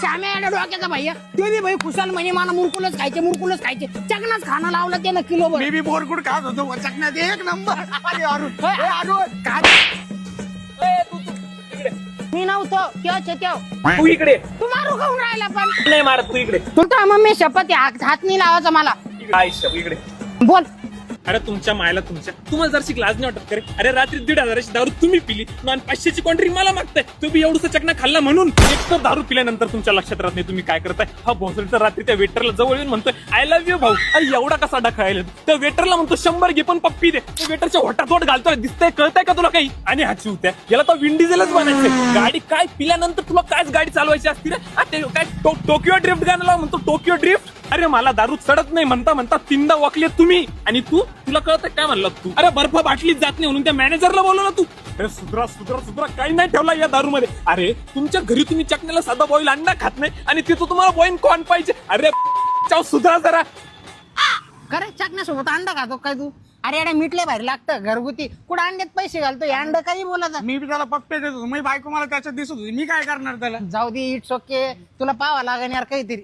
श्याम्या येड्या डोक्याचा भैया ते बी भाई खुशाल म्हणे मला मुरकुलच खायचे चकनाच खाणं लावलं त्यानं किलोभर. मी बी बोरकुट खात होतो चकण्यात एक नंबर. अरे अरुण मी नव्हतो तेव्हा तू इकडे तू मारू खाऊन राहिला पण नाही मारत, तू इकडे तू तर मम्मी शपथ हात नाही लावायचा मला. काय इकडे. बोल. अरे तुमच्या मायला तुम्हाला जर लाज नाही वाटत करे. अरे रात्री 1,500ची दारू तुम्ही पिली आणि 500ची कॉन्ट्री मला मागताय. तुम्ही एवढं चकना खाल्ला म्हणून. एक तर दारू पिल्यानंतर तुमच्या लक्षात राहत नाही तुम्ही काय करताय. हा भोसडी तर रात्री त्या वेटरला जवळ येऊन म्हणतोय आय लव्ह यू भाऊ. एवढा कसा डाखायला त्या वेटरला म्हणतो 100 घे पण पप्पी दे. त्या वेटरच्या होटात घालतोय दिसतंय कळतंय का तुला काही. आणि हा चिवत्या याला तर विंडीजेलच बनायचंय. गाडी काय पिल्यानंतर तुला कायच गाडी चालवायची असती रे. काय टोकियो ड्रिफ्ट गाणं म्हणतो टोकियो ड्रिफ्ट. अरे मला दारू चढत नाही म्हणता 3दा वाकले तुम्ही. आणि तुला कळत काय म्हणलं तू. अरे बर्फ बाटलीच जात नाही म्हणून त्या मॅनेजरला बोलवलं तू. अरे सुधरा काही नाही ठेवला या दारू मध्ये. अरे तुमच्या घरी तुम्ही चकण्याला साधा बॉईल अंडा खात नाही आणि तिथं तुम्हाला बॉईल कॉर्न पाहिजे. अरे सुधरा जरा. खरे चकण्यासोबत अंडा खातो काय तू. अरे अरे मिटले बाहेर लागतं घरगुती कुठं अंड्यात पैसे घालतो या अंड काही बोलत. मी बी त्याला पप्पे देत होतो. मी बायको मला त्याच्यात दिसत होती. मी काय करणार त्याला. जाऊ दे इट्स ओके तुला पाहावं लागणार काहीतरी.